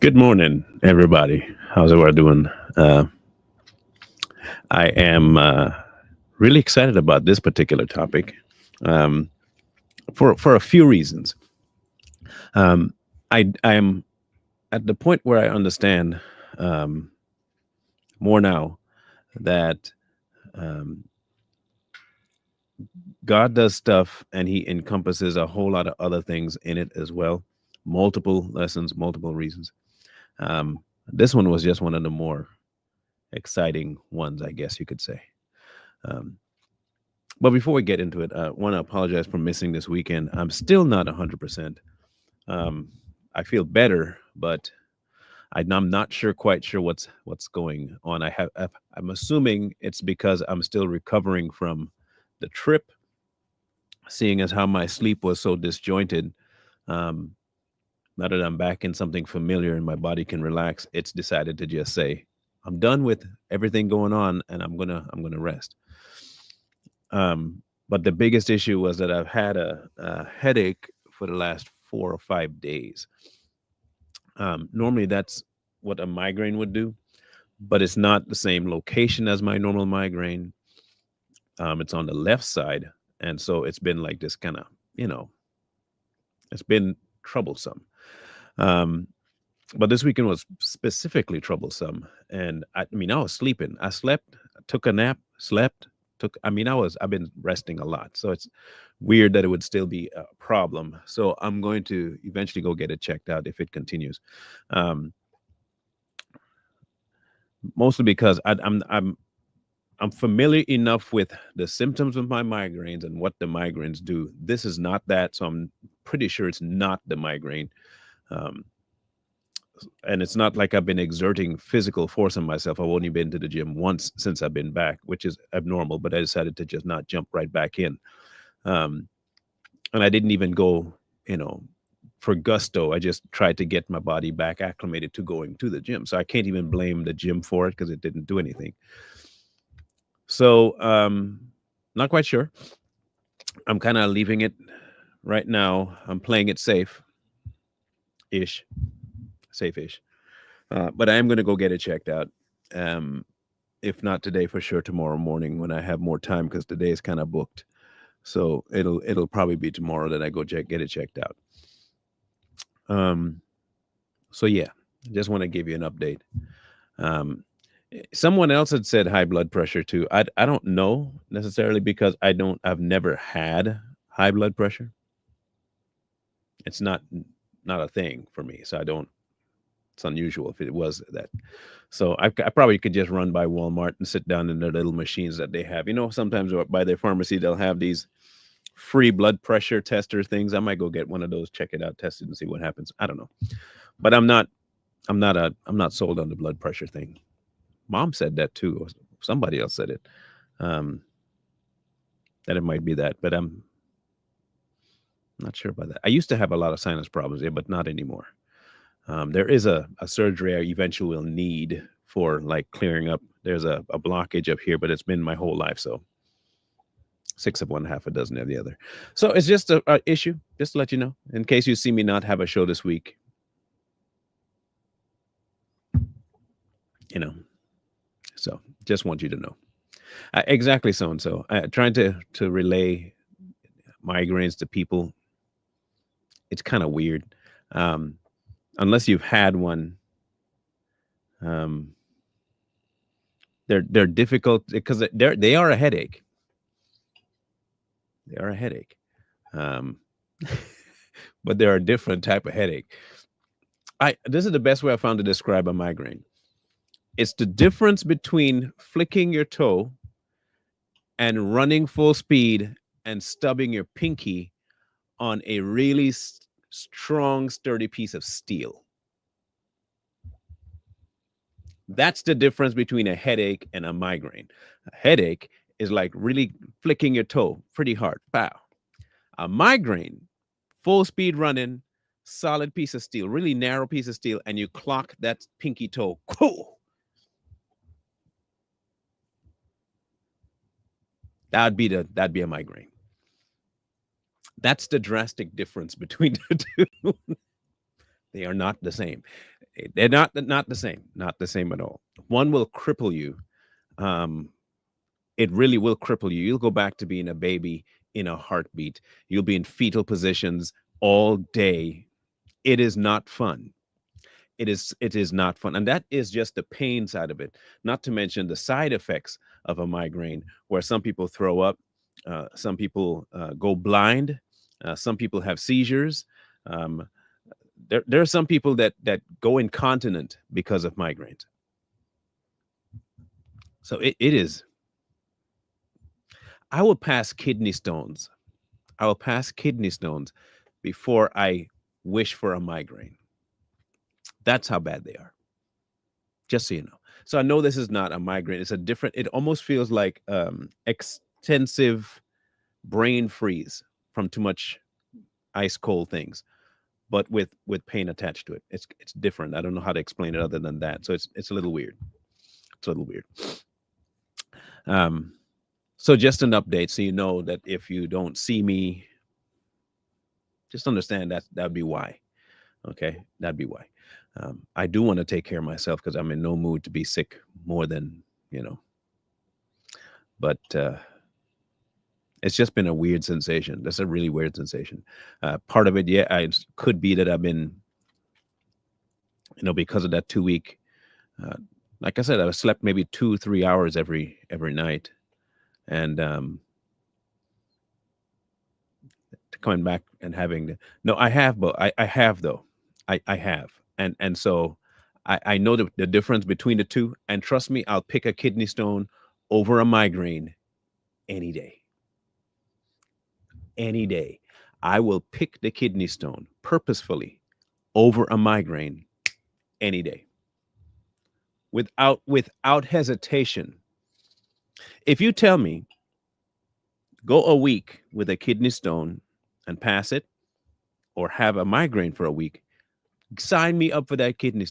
Good morning, everybody. How's everyone doing? I am really excited about this particular topic um, for a few reasons. Um, I am at the point where I understand um, more now that um, God does stuff and He encompasses a whole lot of other things in it as well. Multiple lessons, multiple reasons. This one was just one of the more exciting ones, I guess you could say. Um, But before we get into it, I want to apologize for missing this weekend. I'm still not 100%. Um, I feel better, but I'm not quite sure what's going on. I'm assuming it's because I'm still recovering from the trip, seeing as how my sleep was so disjointed. Um, Now that I'm back in something familiar and my body can relax, it's decided to just say, I'm done with everything going on, and I'm gonna rest. But the biggest issue was that I've had a headache for the last 4 or 5 days. Normally, that's what a migraine would do, but it's not the same location as my normal migraine. It's on the left side, and so it's been like this kind of, you know, it's been troublesome. Um, but this weekend was specifically troublesome, and I mean, I was sleeping. I slept, took a nap, slept, took. I mean, I've been resting a lot, so it's weird that it would still be a problem. So I'm going to eventually go get it checked out if it continues. Um, Mostly because I'm familiar enough with the symptoms of my migraines and what the migraines do. This is not that, so I'm pretty sure it's not the migraine. Um, and it's not like I've been exerting physical force on myself. I've only been to the gym once since I've been back, which is abnormal, but I decided to just not jump right back in. Um, and I didn't even go, you know, for gusto. I just tried to get my body back acclimated to going to the gym. So I can't even blame the gym for it because it didn't do anything. So, not quite sure. I'm kind of leaving it right now. I'm playing it ish, safe ish. But I am going to go get it checked out. Um, if not today, for sure tomorrow morning when I have more time, because today is kind of booked. So it'll probably be tomorrow that I go get it checked out. Um, so yeah, just want to give you an update. Um, Someone else had said high blood pressure too. I don't know necessarily because I've never had high blood pressure. It's not a thing for me, so I don't. It's unusual if it was that. So I probably could just run by Walmart and sit down in their little machines that they have. You know, sometimes by their pharmacy they'll have these free blood pressure tester things. I might go get one of those, check it out, test it, and see what happens. I don't know, but I'm not sold on the blood pressure thing. Mom said that too. Or somebody else said it. Um, that it might be that, but I'm not sure about that. I used to have a lot of sinus problems, yeah, but not anymore. There is a surgery I eventually will need for like clearing up. There's a blockage up here, but it's been my whole life. So six of one, half a dozen of the other. So it's just a issue, just to let you know, in case you see me not have a show this week. You know, so just want you to know. Exactly so and so. Trying to relay migraines to people, it's kind of weird. Um, Unless you've had one, um, they're difficult because they are a headache. They are a headache, um, but they're a different type of headache. I This is the best way I found to describe a migraine. It's the difference between flicking your toe and running full speed and stubbing your pinky on a really strong, sturdy piece of steel. That's the difference between a headache and a migraine. A headache is like really flicking your toe pretty hard. Pow. A migraine, full speed running, solid piece of steel, really narrow piece of steel, and you clock that pinky toe. Cool. That'd be a migraine. That's the drastic difference between the two. They are not the same. They're not the same, not the same at all. One will cripple you. Um, it really will cripple you. You'll go back to being a baby in a heartbeat. You'll be in fetal positions all day. It is not fun. It is not fun, and that is just the pain side of it. Not to mention the side effects of a migraine, where some people throw up, some people go blind, some people have seizures. Um, there are some people that go incontinent because of migraines. So it is. I will pass kidney stones. I will pass kidney stones before I wish for a migraine. That's how bad they are. Just so you know. So I know this is not a migraine. It's a different. It almost feels like extensive brain freeze from too much ice cold things, but with pain attached to it. It's different. I don't know how to explain it other than that. So it's a little weird. It's a little weird. Um, so just an update, so you know that if you don't see me, just understand that that'd be why. Okay, that'd be why. I do want to take care of myself because I'm in no mood to be sick more than you know. But it's just been a weird sensation. That's a really weird sensation. Part of it, yeah, could be that I've been, because of that 2 week. Uh, like I said, I slept maybe 2 3 hours every night, and coming back and having no, I have, but I have though, I have, and so I know the difference between the two, and trust me, I'll pick a kidney stone over a migraine any day. Any day, I will pick the kidney stone purposefully over a migraine any day, without hesitation. If you tell me go a week with a kidney stone and pass it, or have a migraine for a week, sign me up for that kidney.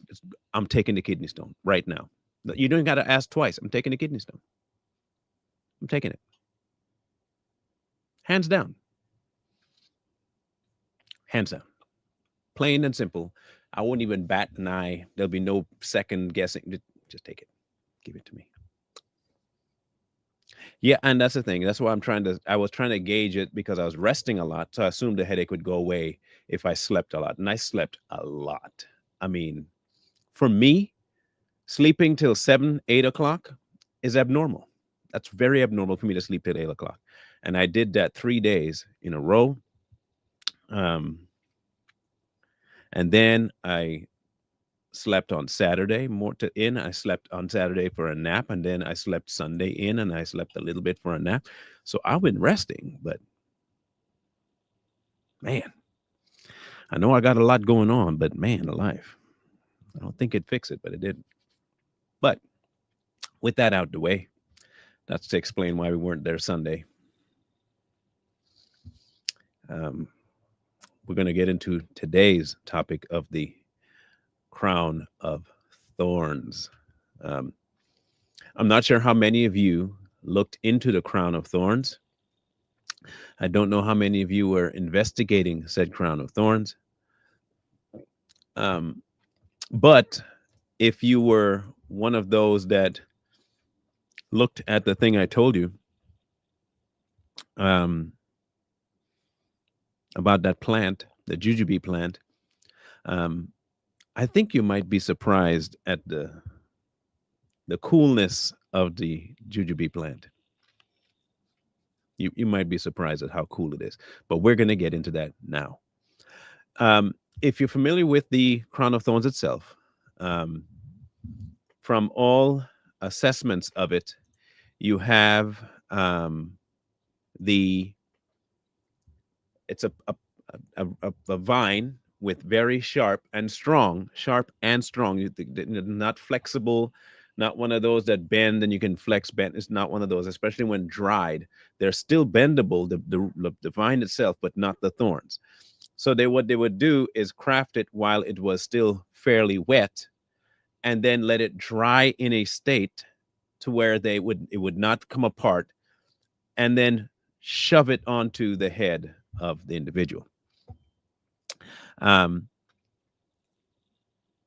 I'm taking the kidney stone right now. You don't got to ask twice. I'm taking the kidney stone. I'm taking it. Hands down. Hands down. Plain and simple. I won't even bat an eye. There'll be no second guessing. Just take it. Give it to me. Yeah, and that's the thing. That's why I was trying to gauge it because I was resting a lot. So I assumed the headache would go away if I slept a lot. And I slept a lot. I mean, for me, sleeping till 7 8 o'clock is abnormal. That's very abnormal for me to sleep till 8 o'clock. And I did that 3 days in a row. Um, and then I slept on Saturday more to in. I slept on Saturday for a nap, and then I slept Sunday in, and I slept a little bit for a nap. So I've been resting, but man, I know I got a lot going on, but man, alive. I don't think it'd fix it, but it did. But with that out the way, that's to explain why we weren't there Sunday. Um, we're going to get into today's topic of the crown of thorns. Um, I'm not sure how many of you looked into the crown of thorns. I don't know how many of you were investigating said crown of thorns. Um, but if you were one of those that looked at the thing I told you um, about that plant, the jujube plant, um, I think you might be surprised at the coolness of the jujube plant. You might be surprised at how cool it is, but we're going to get into that now. If you're familiar with the crown of thorns itself, um, from all assessments of it, you have the it's a vine with very sharp and strong. Not flexible, not one of those that bend and you can flex bend. It's not one of those, especially when dried. They're still bendable, the vine itself, but not the thorns. So what they would do is craft it while it was still fairly wet, and then let it dry in a state to where it would not come apart, and then shove it onto the head of the individual. Um,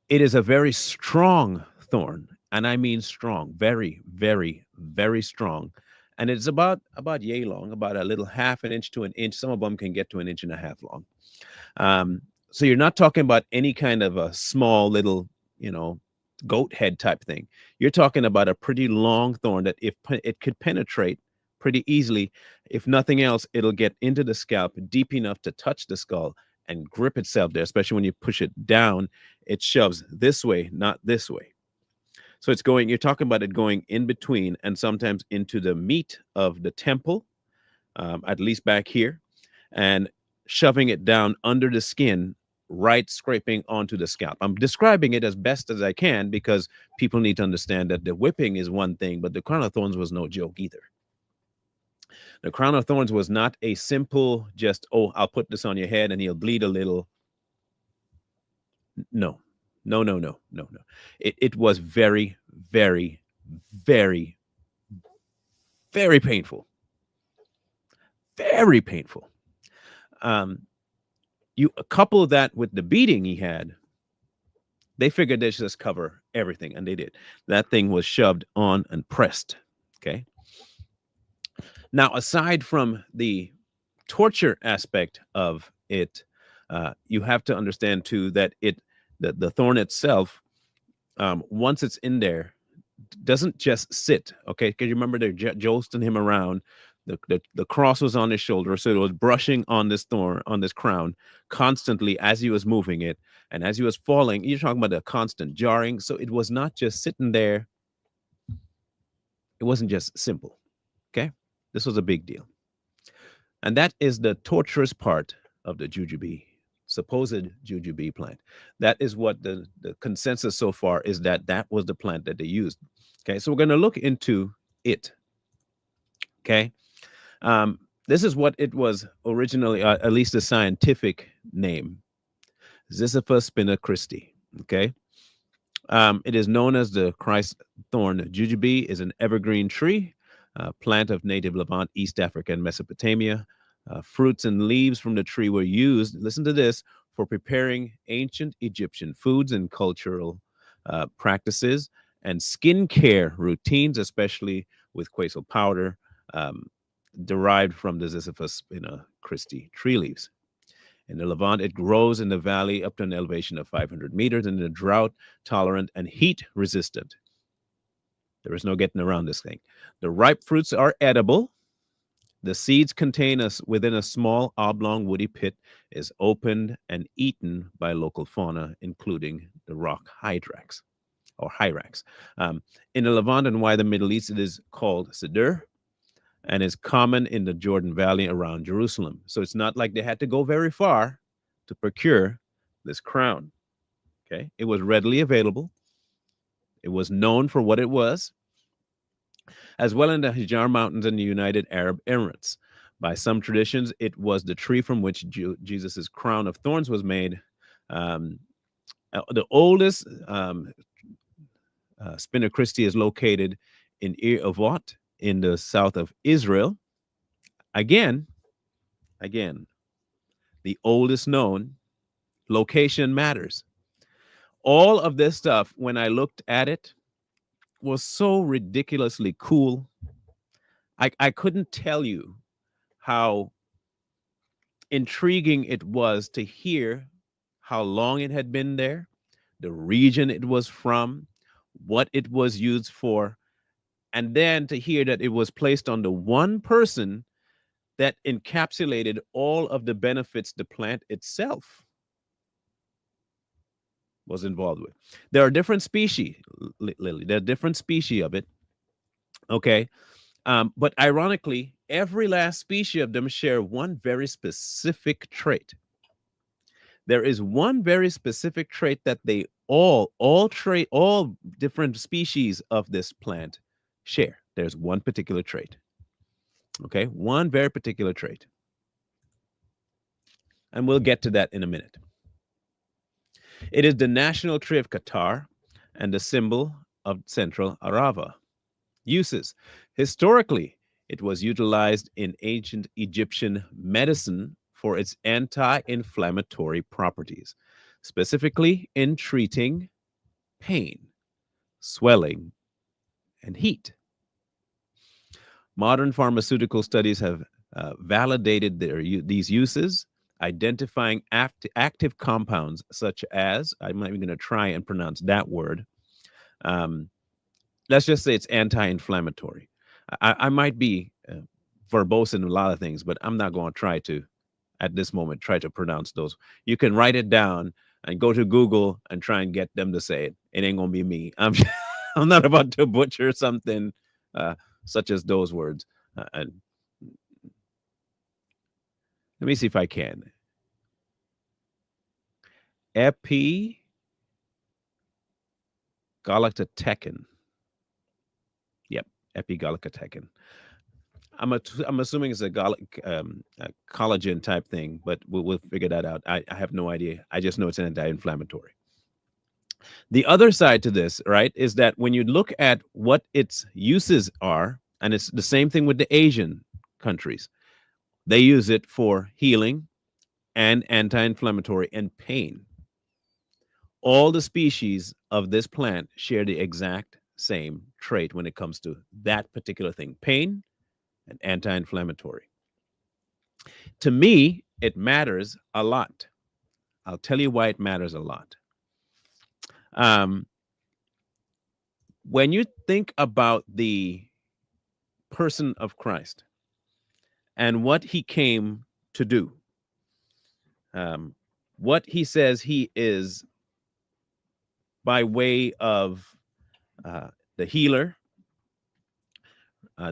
It is a very strong thorn, and I mean strong, very, very, very strong. And it's about yay long, about a little half an inch to an inch. Some of them can get to an inch and a half long. Um, so you're not talking about any kind of a small little, you know, goat head type thing. You're talking about a pretty long thorn that if it could penetrate pretty easily, if nothing else, it'll get into the scalp deep enough to touch the skull and grip itself there, especially when you push it down, it shoves this way, not this way. So it's going, you're talking about it going in between and sometimes into the meat of the temple, at least back here, and shoving it down under the skin, right scraping onto the scalp. I'm describing it as best as I can because people need to understand that the whipping is one thing, but the crown of thorns was no joke either. The crown of thorns was not a simple, just, oh, I'll put this on your head and you'll bleed a little. No, no, no, no, no, no. It was very, very, very, very painful. Very painful. You couple that with the beating he had, they figured they should just cover everything, and they did. That thing was shoved on and pressed. Okay. Now, aside from the torture aspect of it, you have to understand too that the thorn itself, once it's in there, doesn't just sit. Okay, because you remember they're josting him around. The cross was on his shoulder, so it was brushing on this thorn, on this crown, constantly as he was moving it, and as he was falling. You're talking about a constant jarring. So it was not just sitting there. It wasn't just simple. Okay, this was a big deal, and that is the torturous part of the jujube, supposed jujube plant. That is what the consensus so far is, that that was the plant that they used. Okay, so we're going to look into it. Okay. This is what it was originally, at least the scientific name, Ziziphus spina Christi. Okay. It is known as the Christ thorn. Jujube is an evergreen tree, plant of native Levant, East Africa, and Mesopotamia. Fruits and leaves from the tree were used, listen to this, for preparing ancient Egyptian foods and cultural practices and skincare routines, especially with quasal powder, derived from the Ziziphus spina Christi tree leaves. In the Levant, it grows in the valley up to an elevation of 500 meters and is drought tolerant and heat resistant. There is no getting around this thing. The ripe fruits are edible. The seeds contain us within a small oblong woody pit, is opened and eaten by local fauna, including the rock hyrax or hyrax. In the Levant and wider Middle East, it is called sedur and is common in the Jordan Valley around Jerusalem. So it's not like they had to go very far to procure this crown. Okay, it was readily available. It was known for what it was, as well in the Hijar Mountains in the United Arab Emirates. By some traditions, it was the tree from which Jesus's crown of thorns was made. The oldest Spina Christi is located in Ir Avot in the south of Israel. Again, the oldest known. Location matters. All of this stuff, when I looked at it, was so ridiculously cool. I couldn't tell you how intriguing it was to hear how long it had been there, the region it was from, what it was used for, and then to hear that it was placed on the one person that encapsulated all of the benefits the plant itself was involved with. There are different species, Lily. There are different species of it. Okay. But ironically, every last species of them share one very specific trait. There is one very specific trait that they all different species of this plant share. There's one particular trait. Okay. One very particular trait. And we'll get to that in a minute. It is the national tree of Qatar and the symbol of Central Arava. Uses. Historically, it was utilized in ancient Egyptian medicine for its anti-inflammatory properties, specifically in treating pain, swelling, and heat. Modern pharmaceutical studies have validated these uses, identifying active compounds such as, I'm not even going to try and pronounce that word. Um, let's just say it's anti-inflammatory. I might be verbose in a lot of things, but I'm not going to try to, at this moment, try to pronounce those. You can write it down and go to Google and try and get them to say it. It ain't going to be me. I'm not about to butcher something such as those words. And let me see if I can. Epigalactotecan. Yep, epigalactotecan. I'm assuming it's a collagen type thing, but we'll figure that out. I have no idea. I just know it's an anti-inflammatory. The other side to this, right, is that when you look at what its uses are, and it's the same thing with the Asian countries, they use it for healing and anti-inflammatory and pain. All the species of this plant share the exact same trait when it comes to that particular thing, pain and anti-inflammatory. To me, it matters a lot. I'll tell you why it matters a lot. When you think about the person of Christ and what he came to do, what he says he is by way of the healer,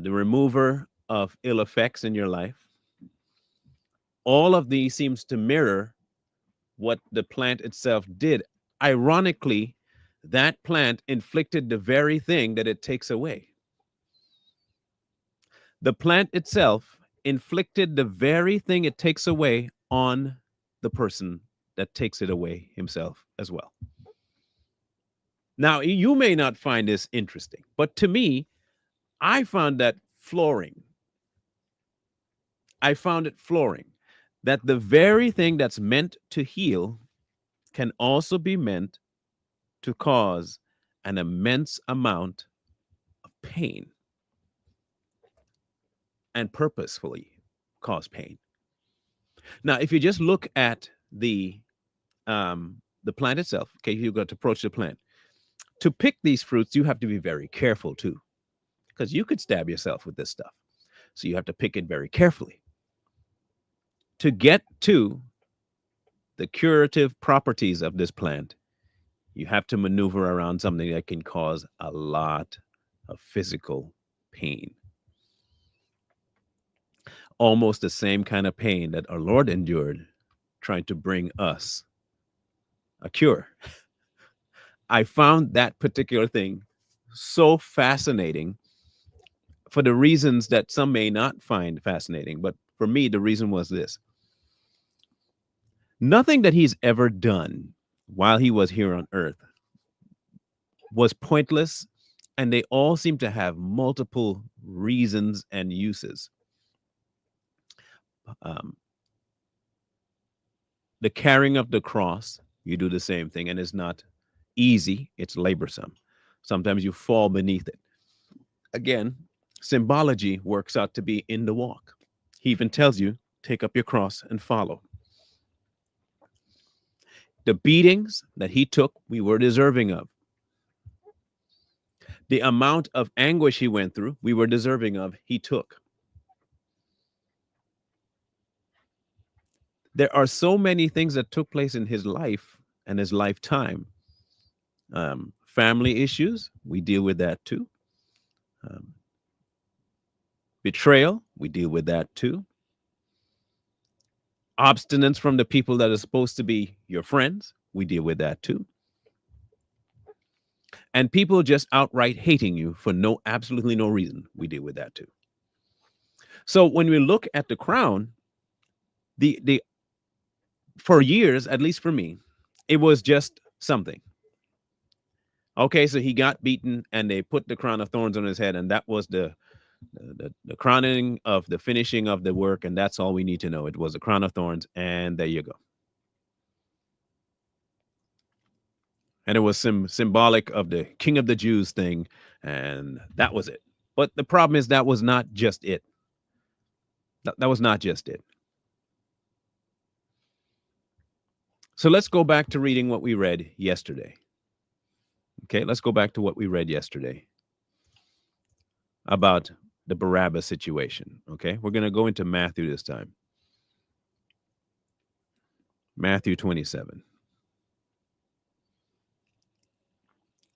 the remover of ill effects in your life, all of these seems to mirror what the plant itself did. Ironically, that plant inflicted the very thing that it takes away. The plant itself inflicted the very thing it takes away on the person that takes it away himself as well. Now, you may not find this interesting, but to me, I found that flooring. I found it flooring that the very thing that's meant to heal can also be meant to cause an immense amount of pain and purposefully cause pain. Now, if you just look at the plant itself, okay, you've got to approach the plant. To pick these fruits, you have to be very careful too, because you could stab yourself with this stuff. So you have to pick it very carefully. To get to the curative properties of this plant, you have to maneuver around something that can cause a lot of physical pain. Almost the same kind of pain that our Lord endured trying to bring us a cure. I found that particular thing so fascinating for the reasons that some may not find fascinating. But for me, the reason was this. Nothing that he's ever done while he was here on earth was pointless, and they all seem to have multiple reasons and uses. The carrying of the cross, you do the same thing, and it's not easy, it's laborsome. Sometimes you fall beneath it. Again, symbology works out to be in the walk. He even tells you, take up your cross and follow. The beatings that he took, we were deserving of. The amount of anguish he went through, we were deserving of, he took. There are so many things that took place in his life and his lifetime. Family issues, we deal with that too. Betrayal, we deal with that too. Obstinance from the people that are supposed to be your friends, we deal with that too. And people just outright hating you for absolutely no reason, we deal with that too. So when we look at the crown, the for years, at least for me, it was just something. Okay, so he got beaten and they put the crown of thorns on his head, and that was the crowning of the finishing of the work, and that's all we need to know. It was a crown of thorns, and there you go. And it was symbolic of the King of the Jews thing, and that was it. But the problem is that was not just it. That was not just it. So let's go back to reading what we read yesterday. Okay, let's go back to what we read yesterday about the Barabbas situation. Okay, we're going to go into Matthew this time. Matthew 27.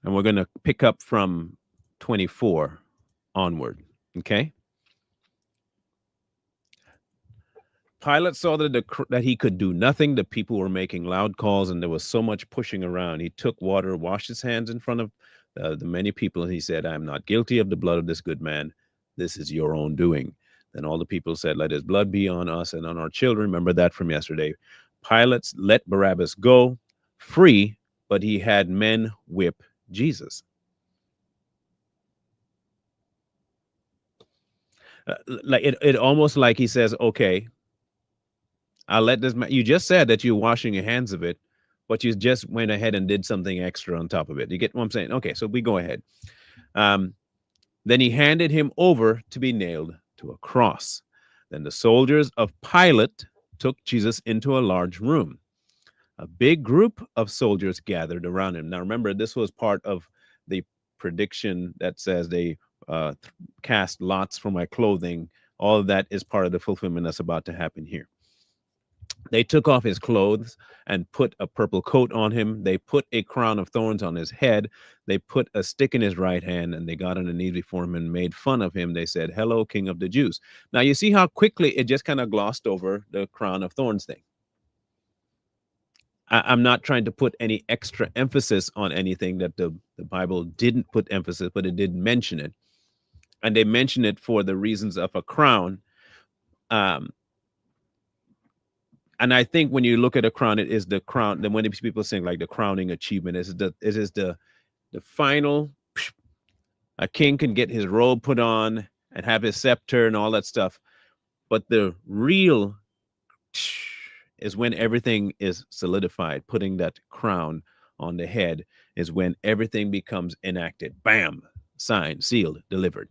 And we're going to pick up from 24 onward. Okay. Pilate saw that he could do nothing. The people were making loud calls, and there was so much pushing around. He took water, washed his hands in front of the many people, and he said, "I am not guilty of the blood of this good man. This is your own doing." Then all the people said, "Let his blood be on us and on our children." Remember that from yesterday. Pilate let Barabbas go free, but he had men whip Jesus. Like it almost like he says, "Okay, I'll let this man." You just said that you're washing your hands of it, but you just went ahead and did something extra on top of it. You get what I'm saying? Okay, so we go ahead. Then he handed him over to be nailed to a cross. Then the soldiers of Pilate took Jesus into a large room. A big group of soldiers gathered around him. Now, remember, this was part of the prediction that says they cast lots for my clothing. All of that is part of the fulfillment that's about to happen here. They took off his clothes and put a purple coat on him. They put a crown of thorns on his head. They put a stick in his right hand, and they got on a knee before him and made fun of him. They said, "Hello, King of the Jews." Now, you see how quickly it just kind of glossed over the crown of thorns thing. I'm not trying to put any extra emphasis on anything that the Bible didn't put emphasis, but it did mention it. And they mention it for the reasons of a crown. And I think when you look at a crown, it is the crown. Then when people sing like the crowning achievement, it is the final. A king can get his robe put on and have his scepter and all that stuff. But the real is when everything is solidified. Putting that crown on the head is when everything becomes enacted. Bam, signed, sealed, delivered.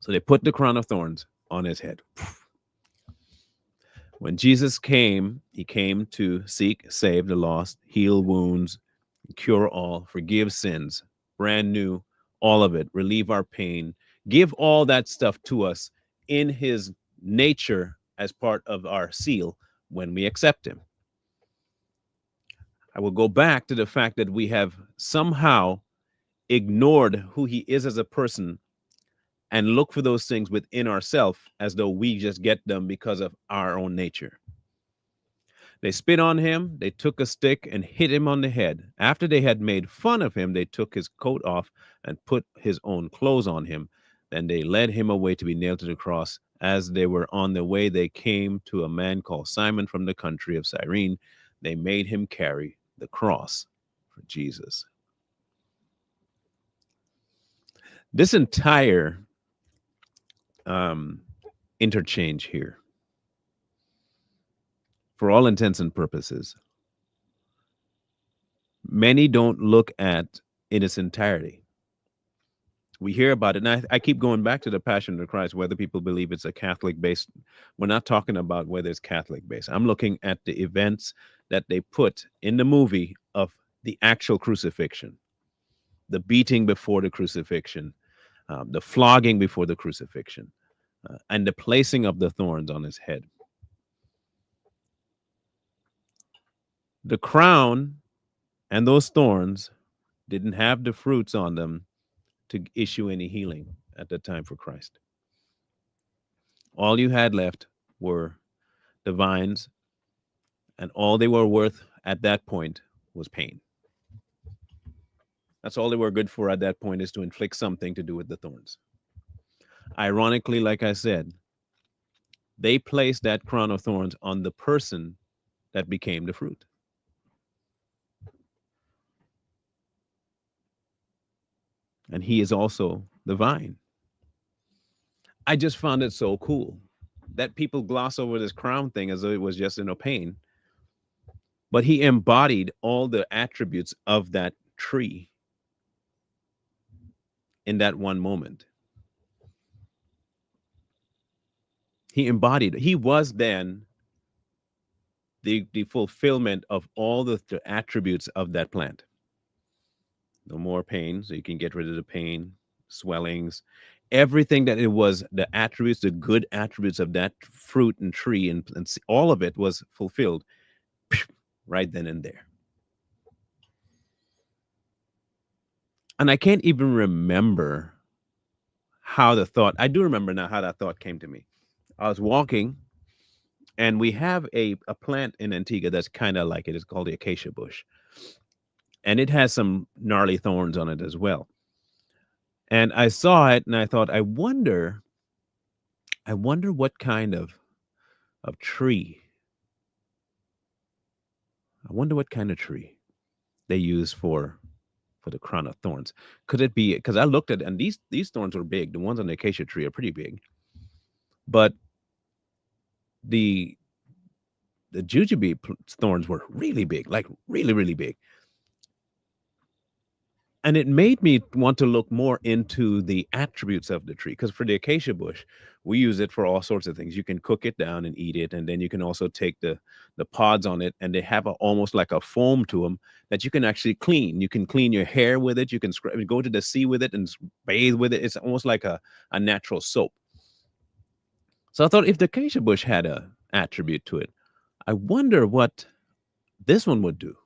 So they put the crown of thorns on his head. When Jesus came, he came to seek, save the lost, heal wounds, cure all, forgive sins, brand new, all of it, relieve our pain, give all that stuff to us in his nature as part of our seal when we accept him. I will go back to the fact that we have somehow ignored who he is as a person and look for those things within ourselves as though we just get them because of our own nature. They spit on him. They took a stick and hit him on the head. After they had made fun of him, they took his coat off and put his own clothes on him. Then they led him away to be nailed to the cross. As they were on the way, they came to a man called Simon from the country of Cyrene. They made him carry the cross for Jesus. This entire interchange here, for all intents and purposes, many don't look at in its entirety. We hear about it, and I keep going back to the Passion of Christ, whether people believe it's a Catholic base. We're not talking about whether it's Catholic based. I'm looking at the events that they put in the movie of the actual crucifixion, the beating before the crucifixion, the flogging before the crucifixion, and the placing of the thorns on his head. The crown and those thorns didn't have the fruits on them to issue any healing at that time for Christ. All you had left were the vines, and all they were worth at that point was pain. That's all they were good for at that point, is to inflict something to do with the thorns. Ironically, like I said, they placed that crown of thorns on the person that became the fruit. And he is also the vine. I just found it so cool that people gloss over this crown thing as though it was just pain. but he embodied all the attributes of that tree in that one moment. He was then the fulfillment of all the attributes of that plant. No more pain, so you can get rid of the pain, swellings, everything that it was, the attributes, the good attributes of that fruit and tree, and all of it was fulfilled right then and there. And I can't even remember how the thought, I do remember now how that thought came to me. I was walking, and we have a plant in Antigua that's kind of like it. It's called the acacia bush. And it has some gnarly thorns on it as well. And I saw it and I thought, I wonder what kind of tree. I wonder what kind of tree they use for the crown of thorns. Could it be, because I looked at, and these thorns were big. The ones on the acacia tree are pretty big. But the jujube thorns were really big, like really, really big. And it made me want to look more into the attributes of the tree, because for the acacia bush, we use it for all sorts of things. You can cook it down and eat it, and then you can also take the pods on it, and they have almost like a foam to them that you can actually clean. You can clean your hair with it. You can go to the sea with it and bathe with it. It's almost like a natural soap. So I thought, if the acacia bush had a attribute to it, I wonder what this one would do.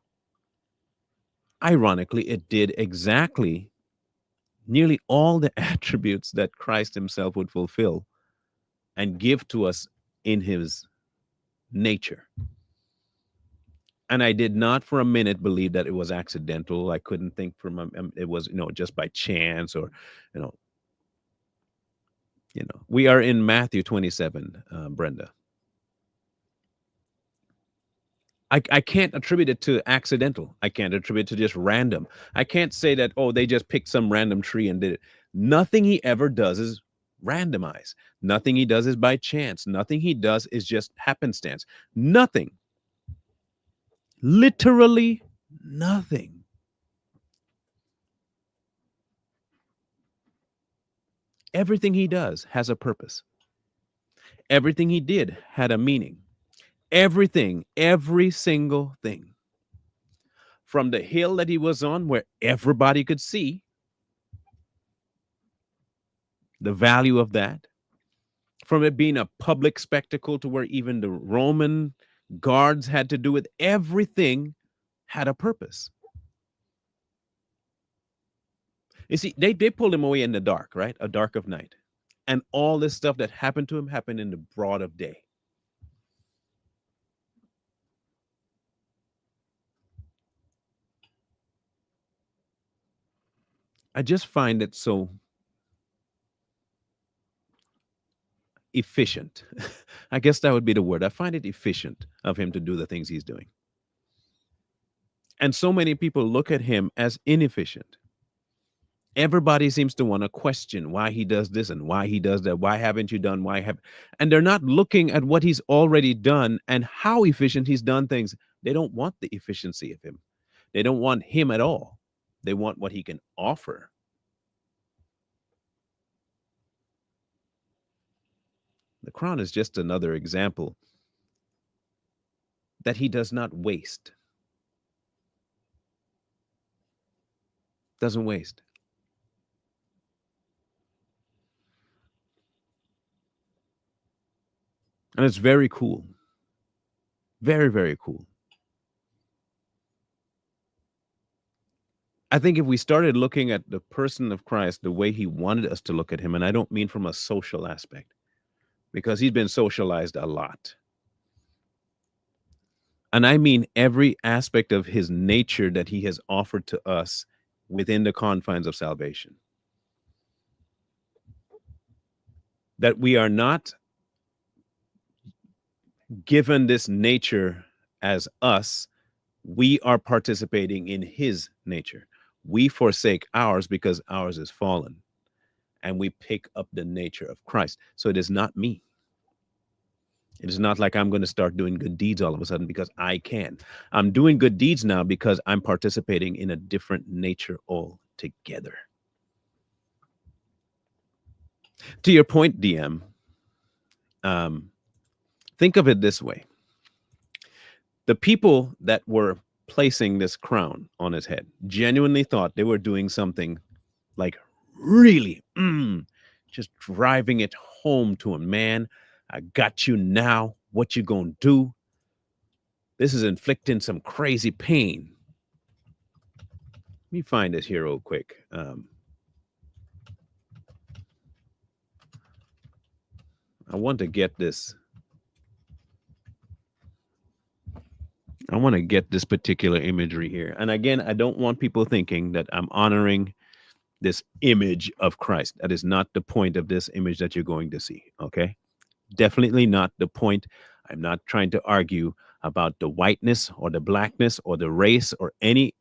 Ironically, it did exactly nearly all the attributes that Christ himself would fulfill and give to us in his nature. And I did not for a minute believe that it was accidental. I couldn't think it was, just by chance, or, you know, we are in Matthew 27, Brenda. I can't attribute it to accidental. I can't attribute it to just random. I can't say that, oh, they just picked some random tree and did it. Nothing he ever does is randomized. Nothing he does is by chance. Nothing he does is just happenstance. Nothing. Literally nothing. Everything he does has a purpose. Everything he did had a meaning. Everything, every single thing. From the hill that he was on, where everybody could see the value of that, from it being a public spectacle to where even the Roman guards had to do it, everything had a purpose. You see, they pulled him away in the dark, right? A dark of night. And all this stuff that happened to him happened in the broad of day. I just find it so efficient. I guess that would be the word. I find it efficient of him to do the things he's doing. And so many people look at him as inefficient. Everybody seems to want to question why he does this and why he does that. Why haven't you done? And they're not looking at what he's already done and how efficient he's done things. They don't want the efficiency of him. They don't want him at all. They want what he can offer. The crown is just another example that he does not waste. Doesn't waste. And it's very cool. Very, very cool. I think if we started looking at the person of Christ the way he wanted us to look at him, and I don't mean from a social aspect, because he's been socialized a lot. And I mean every aspect of his nature that he has offered to us within the confines of salvation. That we are not given this nature as us, we are participating in his nature. We forsake ours because ours is fallen, and we pick up the nature of Christ. So it is not me. It is not like I'm going to start doing good deeds all of a sudden because I can. I'm doing good deeds now because I'm participating in a different nature altogether. To your point, DM, um, think of it this way: the people that were placing this crown on his head genuinely thought they were doing something like really just driving it home to him. Man, I got you now. What you gonna do? This is inflicting some crazy pain. Let me find this here real quick. I want to get this. I want to get this particular imagery here. And again, I don't want people thinking that I'm honoring this image of Christ. That is not the point of this image that you're going to see. Okay. Definitely not the point. I'm not trying to argue about the whiteness or the blackness or the race or any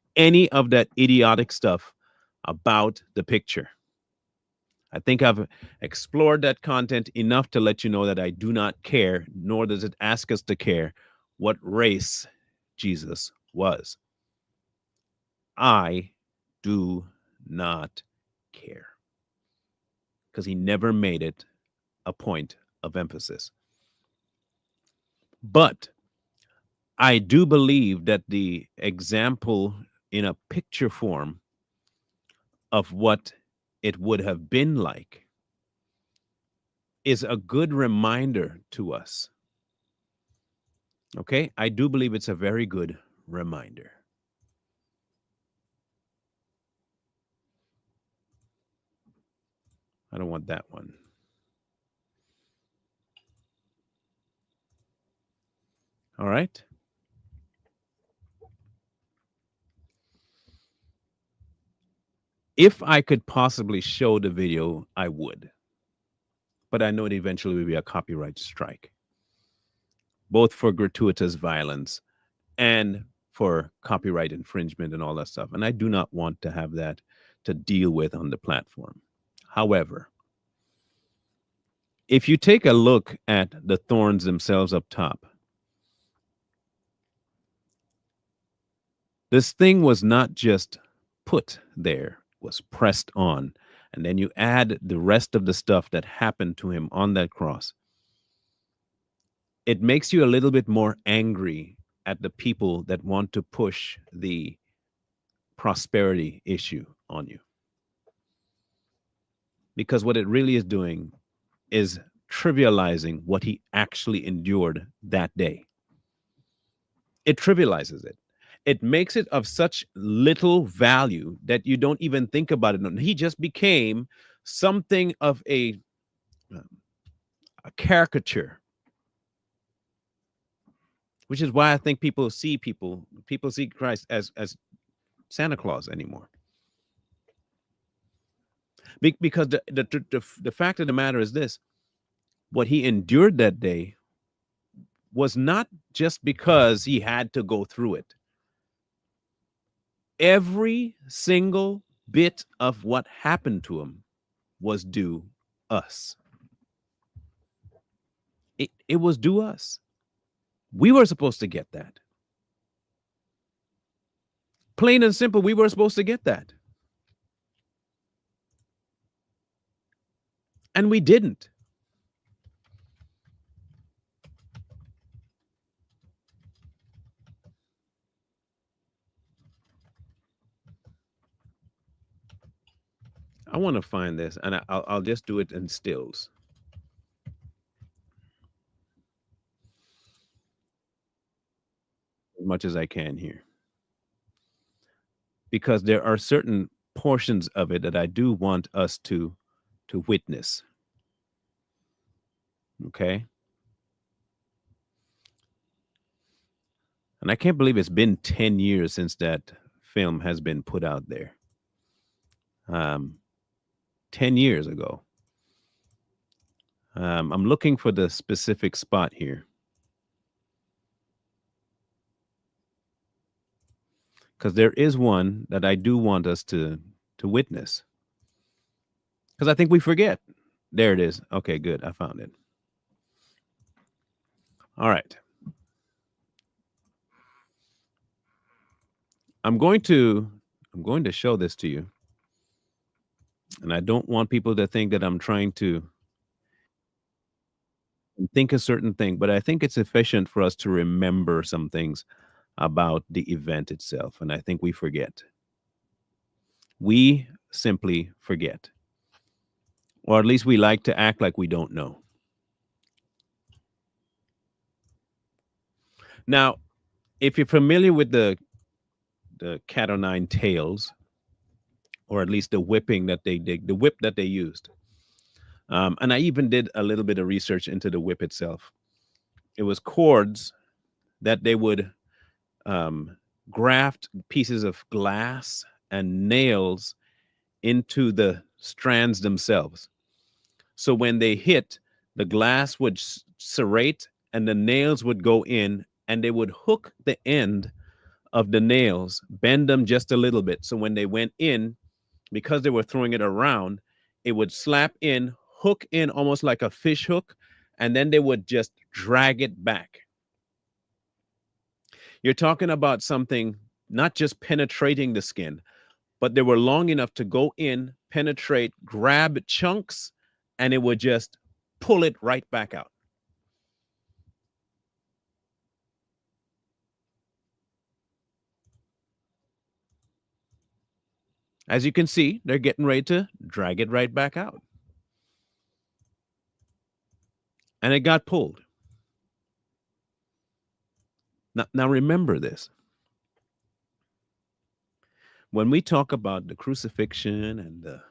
of that idiotic stuff about the picture. I think I've explored that content enough to let you know that I do not care, nor does it ask us to care what race Jesus was. I do not care because he never made it a point of emphasis. But I do believe that the example in a picture form of what it would have been like is a good reminder to us. Okay? I do believe it's a very good reminder. I don't want that one. All right. If I could possibly show the video, I would. But I know it eventually will be a copyright strike, both for gratuitous violence and for copyright infringement and all that stuff. And I do not want to have that to deal with on the platform. However, if you take a look at the thorns themselves up top, this thing was not just put there, was pressed on. And then you add the rest of the stuff that happened to him on that cross. It makes you a little bit more angry at the people that want to push the prosperity issue on you. Because what it really is doing is trivializing what he actually endured that day. It trivializes it. It makes it of such little value that you don't even think about it. He just became something of a caricature, which is why I think people see Christ as Santa Claus anymore. Because the fact of the matter is this: what he endured that day was not just because he had to go through it. Every single bit of what happened to him was due us. It was due us. We were supposed to get that. Plain and simple, we were supposed to get that. And we didn't. I want to find this, and I'll just do it in stills. As much as I can here. Because there are certain portions of it that I do want us to witness. Okay? And I can't believe it's been 10 years since that film has been put out there. 10 years ago. I'm looking for the specific spot here. Because there is one that I do want us to witness. Because I think we forget. There it is. Okay, good. I found it. All right. I'm going to show this to you. And I don't want people to think that I'm trying to think a certain thing, but I think it's efficient for us to remember some things about the event itself. And I think we forget. We simply forget. Or at least we like to act like we don't know. Now, if you're familiar with the cat o' nine tails, or at least the whipping that they did, the whip that they used. And I even did a little bit of research into the whip itself. It was cords that they would um, graft pieces of glass and nails into the strands themselves. So when they hit, the glass would serrate and the nails would go in, and they would hook the end of the nails, bend them just a little bit. So when they went in, because they were throwing it around, it would slap in, hook in almost like a fish hook, and then they would just drag it back. You're talking about something not just penetrating the skin, but they were long enough to go in, penetrate, grab chunks, and it would just pull it right back out. As you can see, they're getting ready to drag it right back out. And it got pulled. Now remember this. When we talk about the crucifixion and the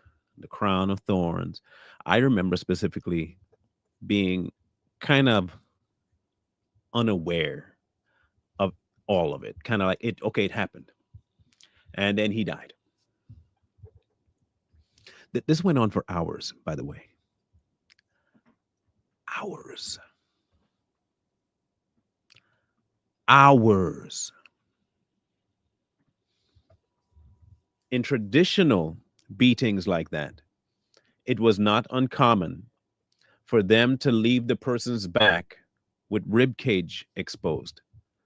crown of thorns, I remember specifically being kind of unaware of all of it. Kind of like it, okay, it happened. And then he died. This went on for hours, by the way. Hours. Hours. In traditional beatings like that, it was not uncommon for them to leave the person's back with rib cage exposed,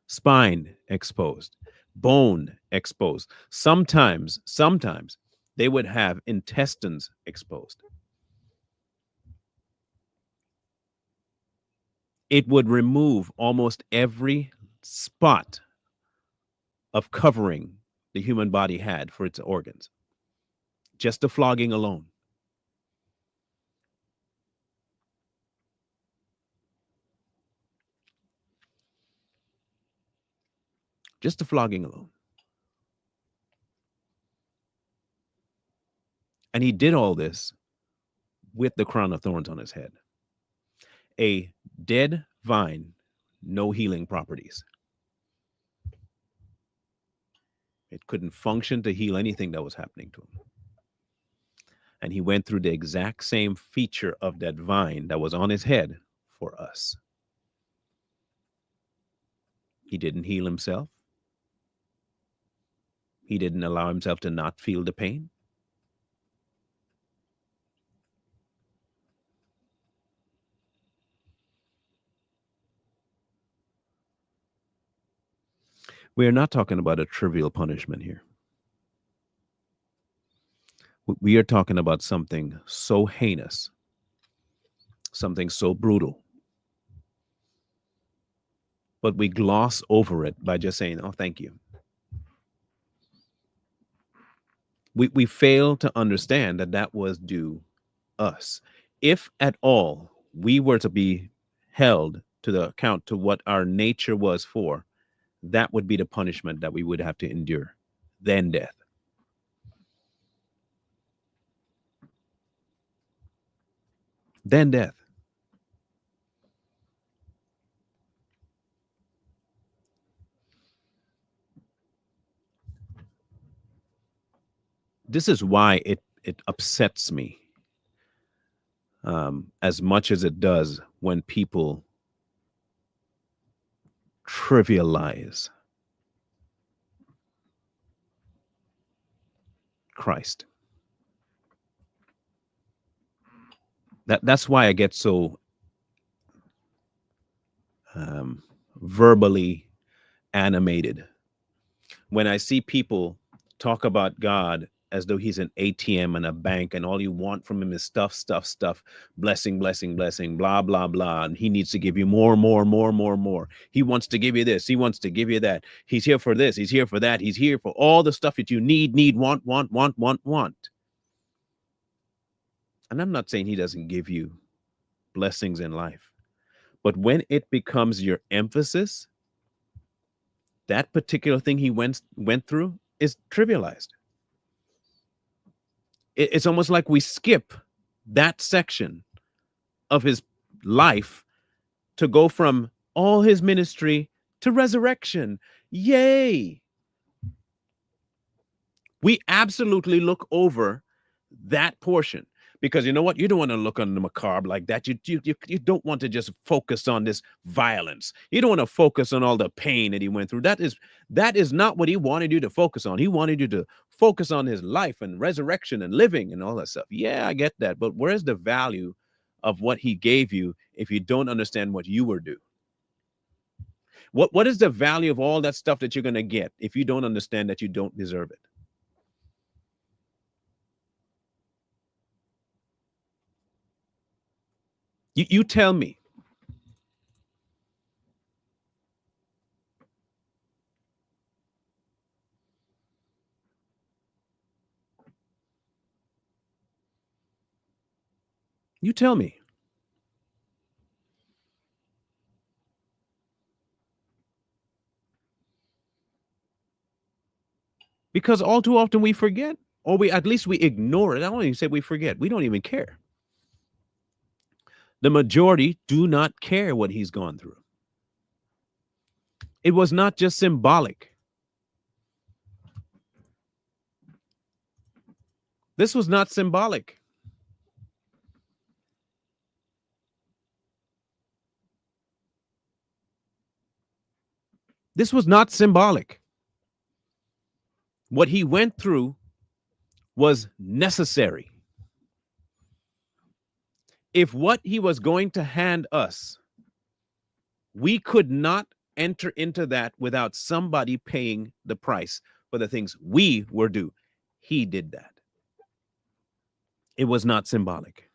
spine exposed, bone exposed. Sometimes they would have intestines exposed. It would remove almost every spot of covering the human body had for its organs. Just the flogging alone. Just the flogging alone. And he did all this with the crown of thorns on his head. A dead vine, no healing properties. It couldn't function to heal anything that was happening to him. And he went through the exact same feature of that vine that was on his head for us. He didn't heal himself. He didn't allow himself to not feel the pain. We are not talking about a trivial punishment here. We are talking about something so heinous, something so brutal. But we gloss over it by just saying, oh, thank you. We fail to understand that that was due us. If at all we were to be held to the account to what our nature was for, that would be the punishment that we would have to endure, then death. Then death. This is why it upsets me as much as it does when people trivialize Christ. That's why I get so um, verbally animated. When I see people talk about God as though he's an ATM and a bank, and all you want from him is stuff, stuff, stuff, blessing, blessing, blessing, blah, blah, blah. And he needs to give you more, more, more, more, more. He wants to give you this. He wants to give you that. He's here for this. He's here for that. He's here for all the stuff that you need, want. And I'm not saying he doesn't give you blessings in life, but when it becomes your emphasis, that particular thing he went through is trivialized. It's almost like we skip that section of his life to go from all his ministry to resurrection. Yay! We absolutely look over that portion because you know what? You don't want to look on the macabre like that. You don't want to just focus on this violence. You don't want to focus on all the pain that he went through. That is not what he wanted you to focus on. He wanted you to focus on his life and resurrection and living and all that stuff. Yeah, I get that. But where's the value of what he gave you if you don't understand what you were due? What is the value of all that stuff that you're going to get if you don't understand that you don't deserve it? You tell me. You tell me. Because all too often we forget, or we at least we ignore it. I don't even say we forget. We don't even care. The majority do not care what he's gone through. It was not just symbolic. This was not symbolic. This was not symbolic. What he went through was necessary. If what he was going to hand us, we could not enter into that without somebody paying the price for the things we were due. He did that. It was not symbolic.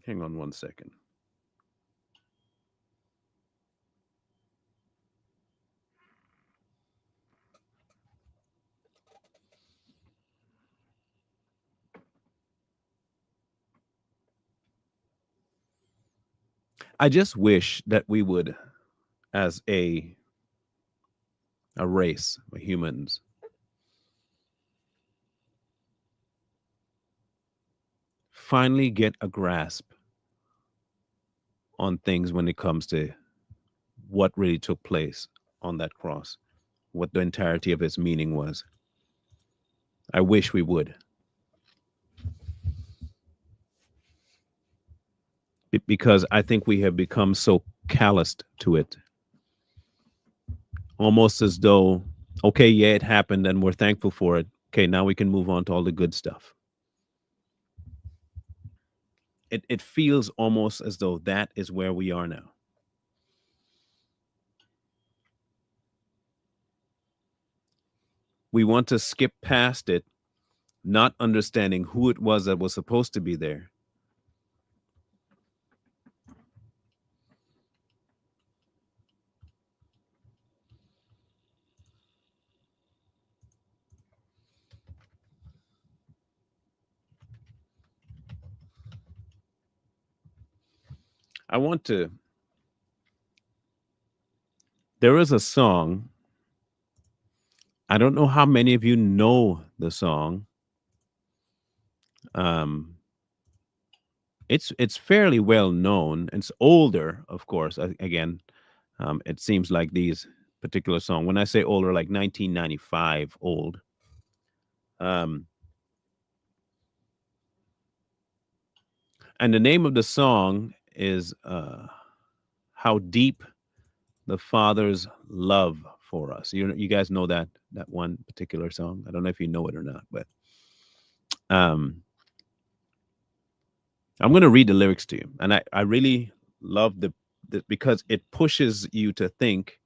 Hang on one second. I just wish that we would, as a race of humans, finally get a grasp on things when it comes to what really took place on that cross, what the entirety of its meaning was. I wish we would. Because I think we have become so calloused to it, almost as though, okay, yeah, it happened and we're thankful for it. Okay, now we can move on to all the good stuff. It feels almost as though that is where we are now. We want to skip past it, not understanding who it was that was supposed to be there. I want to. There is a song. I don't know how many of you know the song. Um, it's fairly well known. It's older, of course. Again, it seems like these particular song. When I say older, like 1995 old. Um, and the name of the song is how deep the Father's love for us. You guys know that one particular song. I don't know if you know it or not, but um, I'm going to read the lyrics to you, and I really love the because it pushes you to think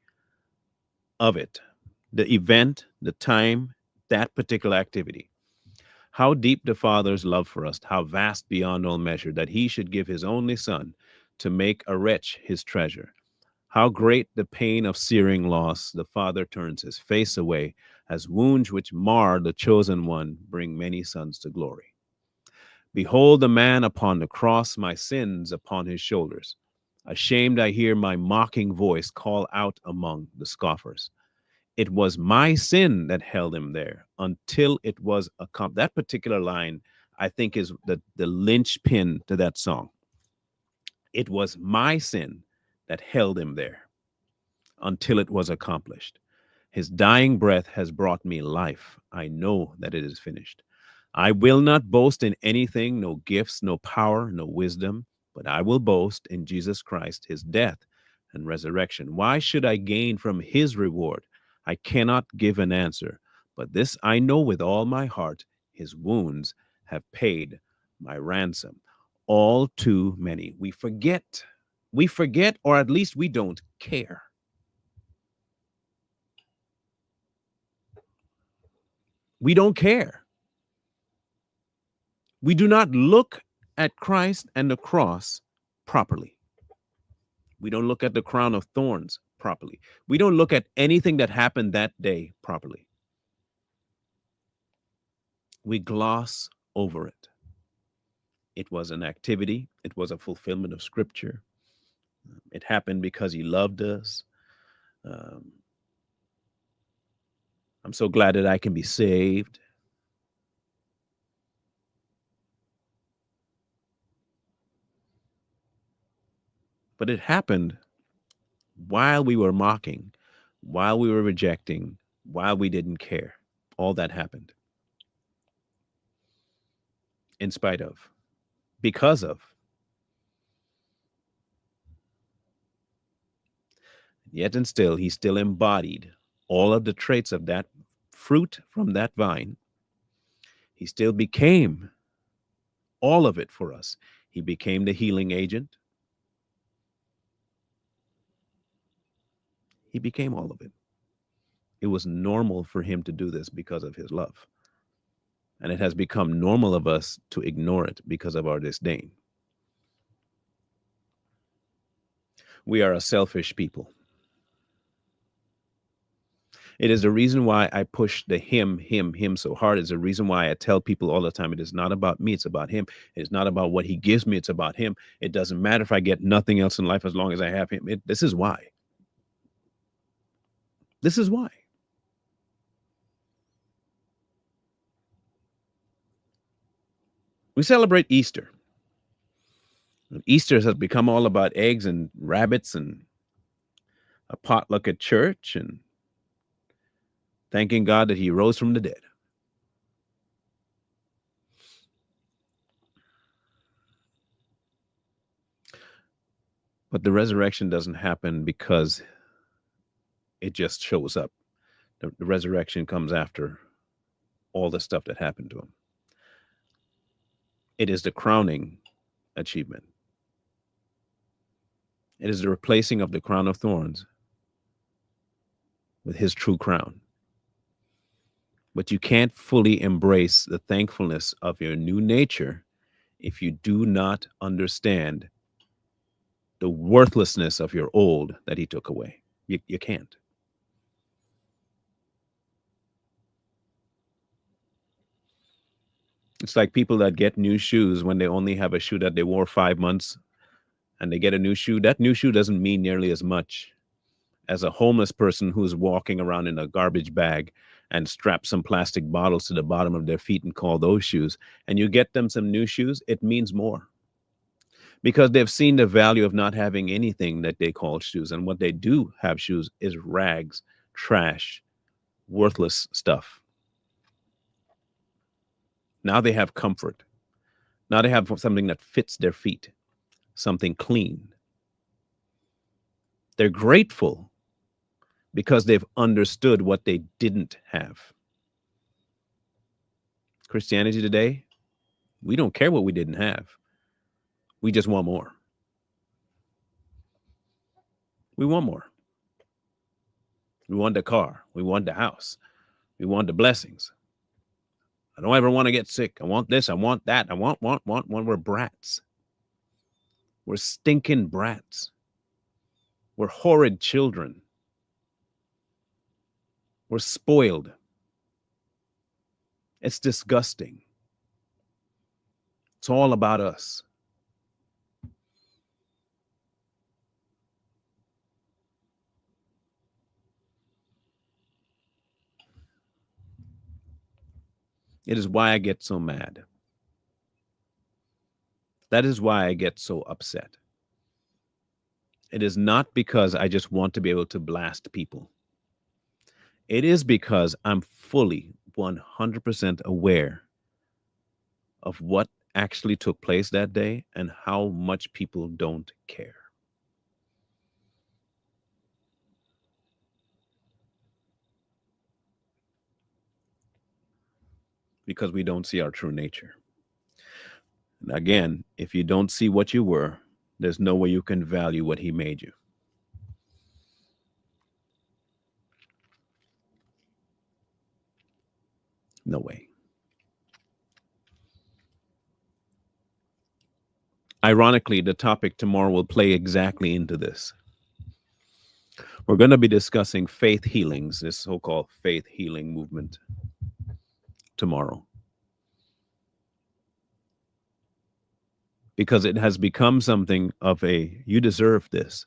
of it, the event, the time, that particular activity. How deep the Father's love for us, how vast beyond all measure, that he should give his only Son to make a wretch his treasure. How great the pain of searing loss, the Father turns his face away, as wounds which mar the chosen one bring many sons to glory. Behold the man upon the cross, my sins upon his shoulders. Ashamed, I hear my mocking voice call out among the scoffers. It was my sin that held him there until it was accomplished. That particular line, I think, is the linchpin to that song. It was my sin that held him there until it was accomplished. His dying breath has brought me life. I know that it is finished. I will not boast in anything, no gifts, no power, no wisdom, but I will boast in Jesus Christ, his death and resurrection. Why should I gain from his reward? I cannot give an answer, but this I know with all my heart, his wounds have paid my ransom. All too many. We forget, or at least we don't care. We don't care. We do not look at Christ and the cross properly. We don't look at the crown of thorns properly. We don't look at anything that happened that day properly. We gloss over it. It was an activity, it was a fulfillment of Scripture. It happened because he loved us. Um, I'm so glad that I can be saved. But it happened while we were mocking, while we were rejecting, while we didn't care. All that happened in spite of, because of. Yet and still, he still embodied all of the traits of that fruit from that vine. He still became all of it for us. He became the healing agent. He became all of it. It was normal for him to do this because of his love. And it has become normal of us to ignore it because of our disdain. We are a selfish people. It is the reason why I push the him so hard. It's the reason why I tell people all the time, it is not about me, it's about him. It's not about what he gives me, it's about him. It doesn't matter if I get nothing else in life as long as I have him. This is why. This is why. We celebrate Easter. Easter has become all about eggs and rabbits and a potluck at church and thanking God that he rose from the dead. But the resurrection doesn't happen because it just shows up. The resurrection comes after all the stuff that happened to him. It is the crowning achievement. It is the replacing of the crown of thorns with his true crown. But you can't fully embrace the thankfulness of your new nature if you do not understand the worthlessness of your old that he took away. You can't. It's like people that get new shoes when they only have a shoe that they wore 5 months and they get a new shoe. That new shoe doesn't mean nearly as much as a homeless person who's walking around in a garbage bag and strap some plastic bottles to the bottom of their feet and call those shoes. And you get them some new shoes, it means more because they've seen the value of not having anything that they call shoes. And what they do have shoes is rags, trash, worthless stuff. Now they have comfort. Now they have something that fits their feet, something clean. They're grateful because they've understood what they didn't have. Christianity today, we don't care what we didn't have. We just want more. We want more. We want the car. We want the house. We want the blessings. I don't ever want to get sick. I want this. I want that. I want. We're brats. We're stinking brats. We're horrid children. We're spoiled. It's disgusting. It's all about us. It is why I get so mad. That is why I get so upset. It is not because I just want to be able to blast people. It is because I'm fully 100% aware of what actually took place that day and how much people don't care. Because we don't see our true nature. And again, if you don't see what you were, there's no way you can value what he made you. No way. Ironically, the topic tomorrow will play exactly into this. We're going to be discussing faith healings, this so-called faith healing movement tomorrow. Because it has become something of a, you deserve this.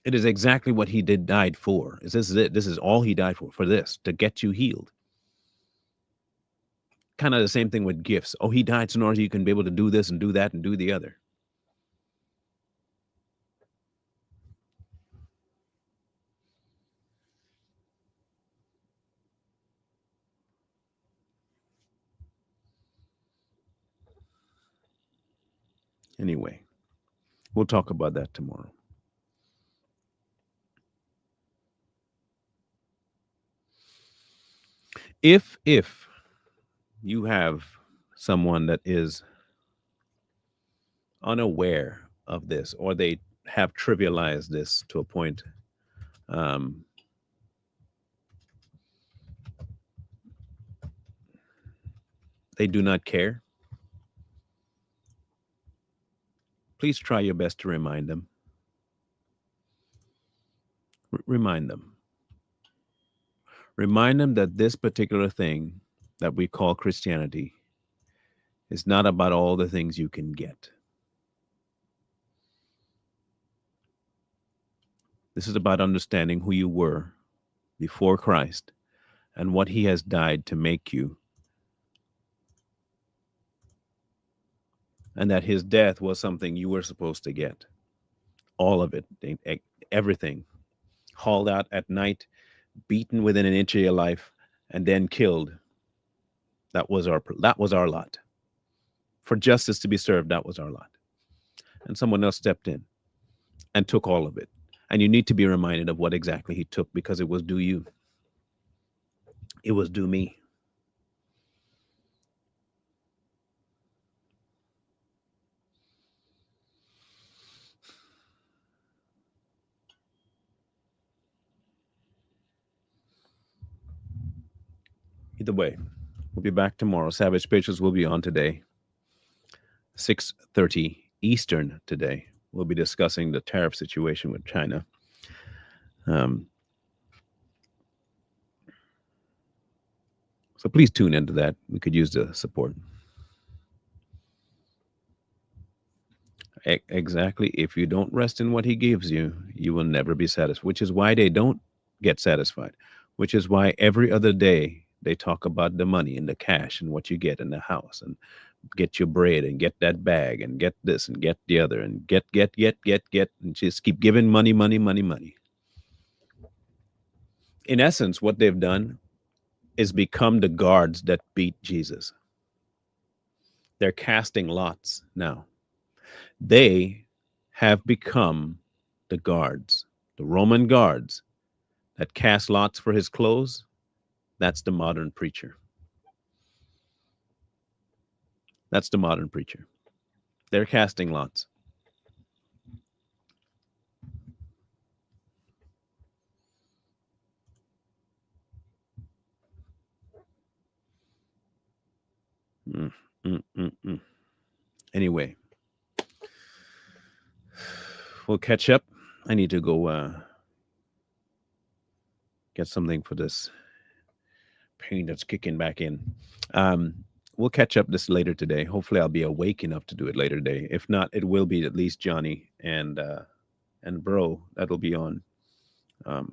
It is exactly what he died for. This is it. This is all he died for this, to get you healed. Kind of the same thing with gifts. Oh, he died so in order you can be able to do this and do that and do the other. Anyway, we'll talk about that tomorrow. If you have someone that is unaware of this, or they have trivialized this to a point, they do not care, please try your best to remind them. Remind them. Remind them that this particular thing that we call Christianity is not about all the things you can get. This is about understanding who you were before Christ and what he has died to make you. And that his death was something you were supposed to get. All of it, everything. Hauled out at night, beaten within an inch of your life, and then killed. That was our lot. For justice to be served, that was our lot. And someone else stepped in and took all of it. And you need to be reminded of what exactly he took, because it was due you. It was due me. Either way, we'll be back tomorrow. Savage Pictures will be on today, 6:30 Eastern today. We'll be discussing the tariff situation with China. So please tune into that. We could use the support. Exactly. If you don't rest in what he gives you, you will never be satisfied, which is why they don't get satisfied, which is why every other day they talk about the money and the cash and what you get in the house, and get your bread and get that bag and get this and get the other and get, and just keep giving money. In essence, what they've done is become the guards that beat Jesus. They're casting lots now. They have become the guards, the Roman guards that cast lots for his clothes. That's the modern preacher. That's the modern preacher. They're casting lots. Anyway, we'll catch up. I need to go get something for this pain that's kicking back in. We'll catch up this later today. Hopefully, I'll be awake enough to do it later today. If not, it will be at least Johnny and Bro that'll be on. And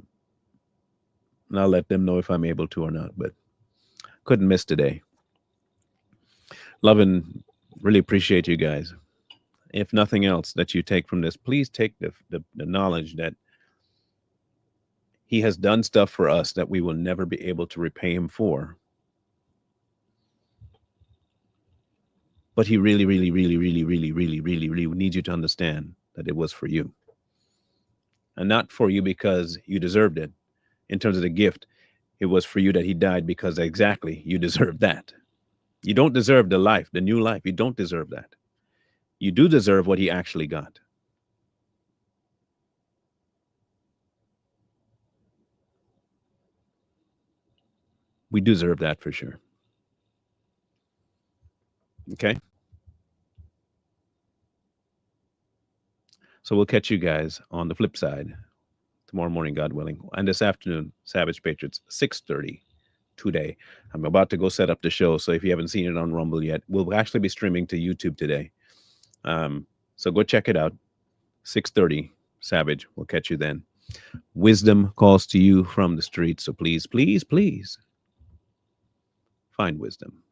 I'll let them know if I'm able to or not. But couldn't miss today. Love and really appreciate you guys. If nothing else that you take from this, please take the knowledge that he has done stuff for us that we will never be able to repay him for. But he really, really, really, really, really, really, really, really needs you to understand that it was for you. And not for you because you deserved it. In terms of the gift, it was for you that he died because exactly you deserve that. You don't deserve the life, the new life. You don't deserve that. You do deserve what he actually got. We deserve that for sure. Okay? So we'll catch you guys on the flip side tomorrow morning, God willing. And this afternoon, Savage Patriots, 6:30 today. I'm about to go set up the show. So if you haven't seen it on Rumble yet, we'll actually be streaming to YouTube today. So go check it out. 6:30, Savage. We'll catch you then. Wisdom calls to you from the streets. So please, please, please find wisdom.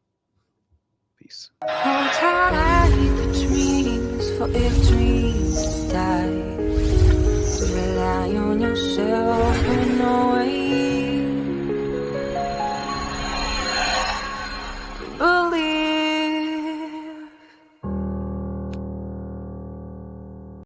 Peace. Hold tight the dreams, for if dreams die, rely on yourself.